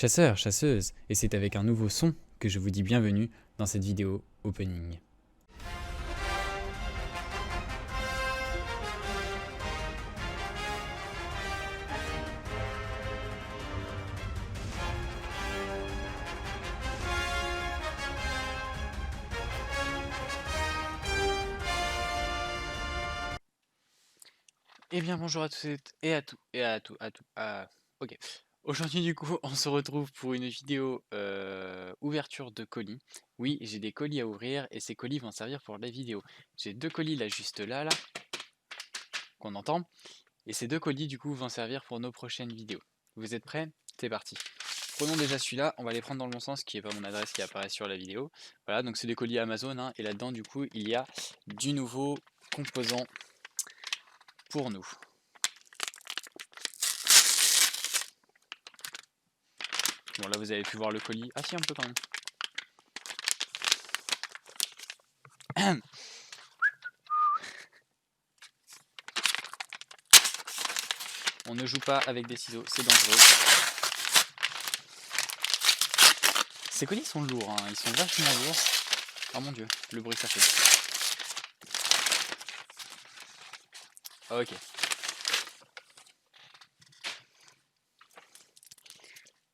Chasseurs, chasseuses, et c'est avec un nouveau son que je vous dis bienvenue dans cette vidéo opening. Eh bien bonjour à tous et à ok. Aujourd'hui du coup on se retrouve pour une vidéo ouverture de colis. Oui, j'ai des colis à ouvrir et ces colis vont servir pour la vidéo. J'ai deux colis là juste là qu'on entend. Et ces deux colis du coup vont servir pour nos prochaines vidéos. Vous êtes prêts? C'est parti. Prenons déjà celui-là, on va les prendre dans le bon sens qui est pas mon adresse qui apparaît sur la vidéo. Voilà, donc c'est des colis Amazon hein, et là-dedans du coup il y a du nouveau composant pour nous. Bon là vous avez pu voir le colis. Ah si un peu quand même. On ne joue pas avec des ciseaux, c'est dangereux. Ces colis sont lourds, hein, ils sont vachement lourds. Oh mon dieu, le bruit que ça fait. Ok.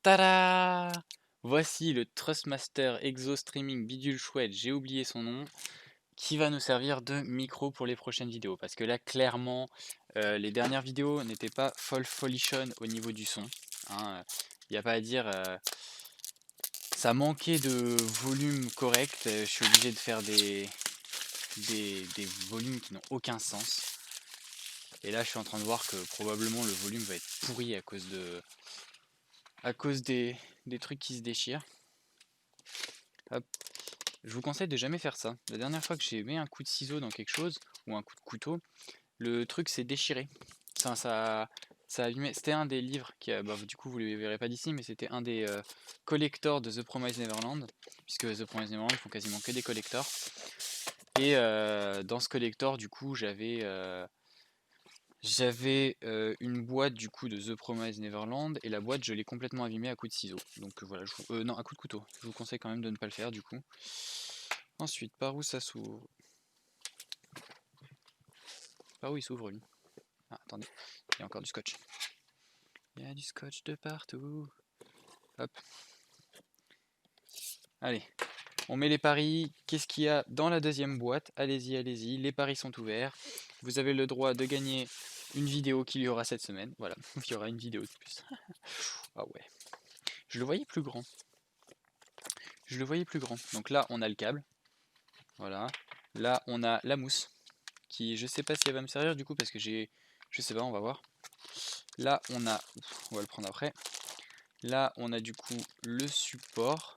Tada! Voici le Trustmaster Exo Streaming Bidule Chouette, j'ai oublié son nom, qui va nous servir de micro pour les prochaines vidéos. Parce que là, clairement, les dernières vidéos n'étaient pas folichon au niveau du son. Hein, il n'y a pas à dire, ça manquait de volume correct. Je suis obligé de faire des volumes qui n'ont aucun sens. Et là, je suis en train de voir que probablement le volume va être pourri à cause des trucs qui se déchirent. Hop. Je vous conseille de jamais faire ça. La dernière fois que j'ai mis un coup de ciseau dans quelque chose, ou un coup de couteau, le truc s'est déchiré. Ça a allumé. C'était un des livres qui a, bah, du coup vous ne les verrez pas d'ici, mais c'était un des collectors de The Promised Neverland, puisque The Promised Neverland font quasiment que des collectors. Et dans ce collector, du coup, j'avais une boîte du coup de The Promised Neverland, et la boîte je l'ai complètement abîmée à coup de ciseau. Donc voilà, non, à coup de couteau. Je vous conseille quand même de ne pas le faire du coup. Ensuite, par où ça s'ouvre? Par où il s'ouvre lui? Ah, attendez, il y a encore du scotch. Il y a du scotch de partout. Hop. Allez, on met les paris. Qu'est-ce qu'il y a dans la deuxième boîte? Allez-y, allez-y. Les paris sont ouverts. Vous avez le droit de gagner une vidéo qu'il y aura cette semaine. Voilà, il y aura une vidéo de plus. Ah ouais. Je le voyais plus grand. Je le voyais plus grand. Donc là, on a le câble. Voilà. Là, on a la mousse. Qui, je sais pas si elle va me servir du coup parce que j'ai... Je sais pas, on va voir. Là, on a... On va le prendre après. Là, on a du coup le support.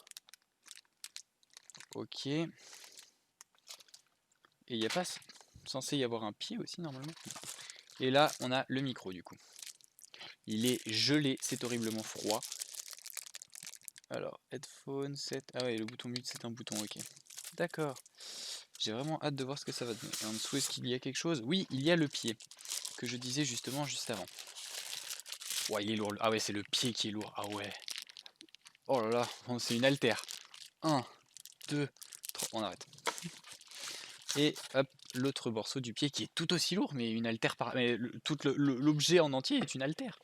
Ok. Et il n'y a pas censé y avoir un pied aussi normalement. Et là, on a le micro du coup. Il est gelé, c'est horriblement froid. Alors, headphone, set... Ah ouais, le bouton mute, c'est un bouton, ok. D'accord. J'ai vraiment hâte de voir ce que ça va donner. Et en dessous, est-ce qu'il y a quelque chose? Oui, il y a le pied, que je disais justement juste avant. Ouais, il est lourd. Ah ouais, c'est le pied qui est lourd. Ah ouais. Oh là là, c'est une haltère. 1, 2, 3, on arrête. Et hop, l'autre morceau du pied qui est tout aussi lourd, mais une haltère par... Mais tout l'objet en entier est une haltère.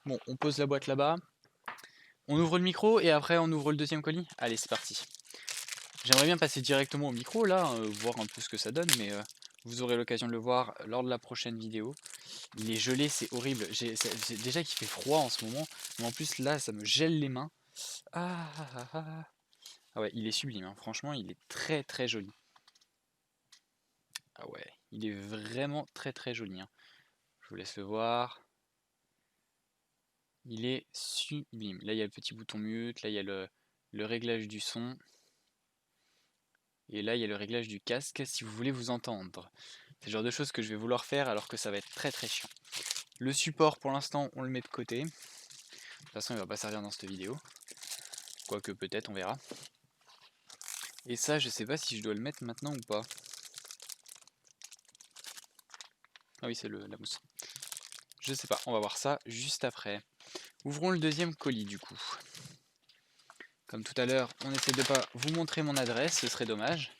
Bon, on pose la boîte là-bas. On ouvre le micro et après on ouvre le deuxième colis. Allez, c'est parti. J'aimerais bien passer directement au micro là, voir un peu ce que ça donne, mais vous aurez l'occasion de le voir lors de la prochaine vidéo. Il est gelé, c'est horrible. Déjà qu'il fait froid en ce moment, mais en plus là, ça me gèle les mains. Ah, ah, ah, ah. Ah ouais, il est sublime, hein. Franchement, il est très très joli. Ah ouais, il est vraiment très très joli, hein. Je vous laisse le voir. Il est sublime. Là, il y a le petit bouton mute, là, il y a le réglage du son. Et là, il y a le réglage du casque si vous voulez vous entendre. C'est le genre de choses que je vais vouloir faire alors que ça va être très très chiant. Le support, pour l'instant, on le met de côté. De toute façon, il va pas servir dans cette vidéo. Quoique peut-être, on verra. Et ça, je sais pas si je dois le mettre maintenant ou pas. Ah oui, c'est la mousse. Je sais pas, on va voir ça juste après. Ouvrons le deuxième colis du coup. Comme tout à l'heure, on essaie de pas vous montrer mon adresse, ce serait dommage.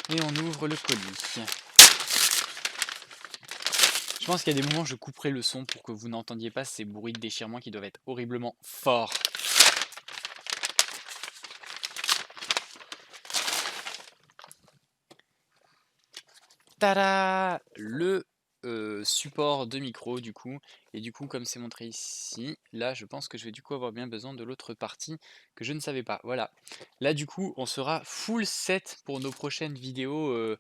Et on ouvre le colis. Je pense qu'il y a des moments où je couperai le son pour que vous n'entendiez pas ces bruits de déchirement qui doivent être horriblement forts. Tada! Le support de micro du coup. Et du coup, comme c'est montré ici, là je pense que je vais du coup avoir bien besoin de l'autre partie que je ne savais pas. Voilà. Là du coup, on sera full set pour nos prochaines vidéos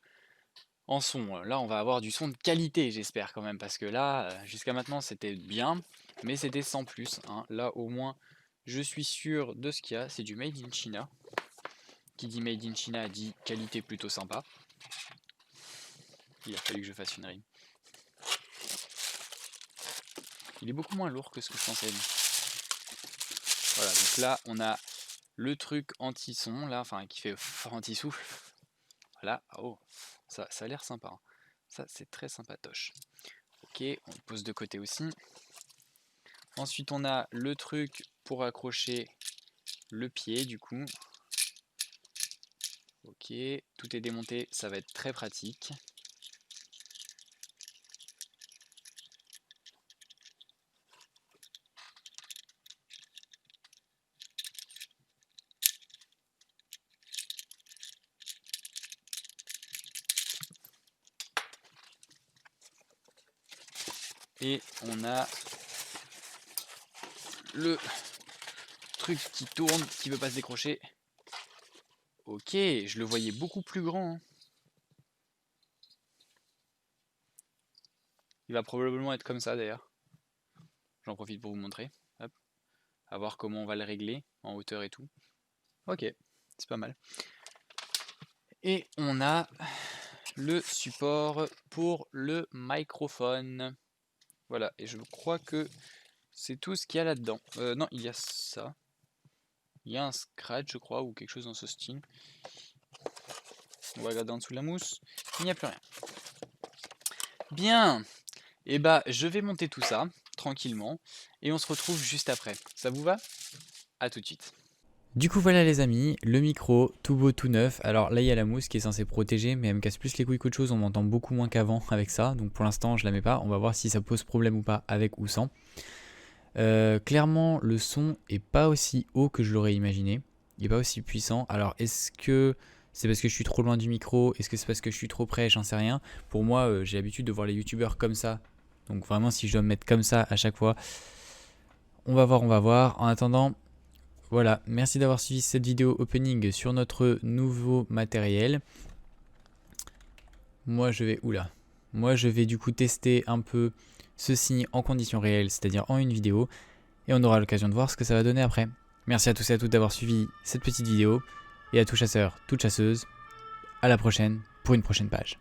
en son. Là, on va avoir du son de qualité, j'espère quand même, parce que là, jusqu'à maintenant, c'était bien, mais c'était sans plus, hein. Là, au moins, je suis sûr de ce qu'il y a. C'est du Made in China. Qui dit Made in China dit qualité plutôt sympa. Il a fallu que je fasse une rime. Il est beaucoup moins lourd que ce que je pensais. Voilà, donc là, on a le truc anti-son, là, enfin, qui fait anti-souffle. Voilà, oh, ça a l'air sympa, hein. Ça, c'est très sympatoche. Ok, on le pose de côté aussi. Ensuite, on a le truc pour accrocher le pied, du coup. Ok, tout est démonté, ça va être très pratique. Et on a le truc qui tourne, qui veut pas se décrocher. Ok, je le voyais beaucoup plus grand, hein. Il va probablement être comme ça d'ailleurs. J'en profite pour vous montrer. Hop. À voir comment on va le régler en hauteur et tout. Ok, c'est pas mal. Et on a le support pour le microphone. Voilà, et je crois que c'est tout ce qu'il y a là-dedans. Non, il y a ça. Il y a un scratch, je crois, ou quelque chose dans ce style. On va regarder en dessous de la mousse. Il n'y a plus rien. Bien. Et bah, je vais monter tout ça, tranquillement. Et on se retrouve juste après. Ça vous va? A tout de suite. Du coup voilà les amis, le micro tout beau tout neuf. Alors là il y a la mousse qui est censée protéger, mais elle me casse plus les couilles qu'autre chose, on m'entend beaucoup moins qu'avant avec ça. Donc pour l'instant je la mets pas, on va voir si ça pose problème ou pas avec ou sans. Clairement le son est pas aussi haut que je l'aurais imaginé, il est pas aussi puissant. Alors est-ce que c'est parce que je suis trop loin du micro? Est-ce que c'est parce que je suis trop près? J'en sais rien. Pour moi j'ai l'habitude de voir les youtubeurs comme ça. Donc vraiment si je dois me mettre comme ça à chaque fois, on va voir, on va voir. En attendant, voilà, merci d'avoir suivi cette vidéo opening sur notre nouveau matériel. Moi je vais du coup tester un peu ceci en conditions réelles, c'est-à-dire en une vidéo, et on aura l'occasion de voir ce que ça va donner après. Merci à tous et à toutes d'avoir suivi cette petite vidéo, et à tout chasseur, toute chasseuse, à la prochaine pour une prochaine page.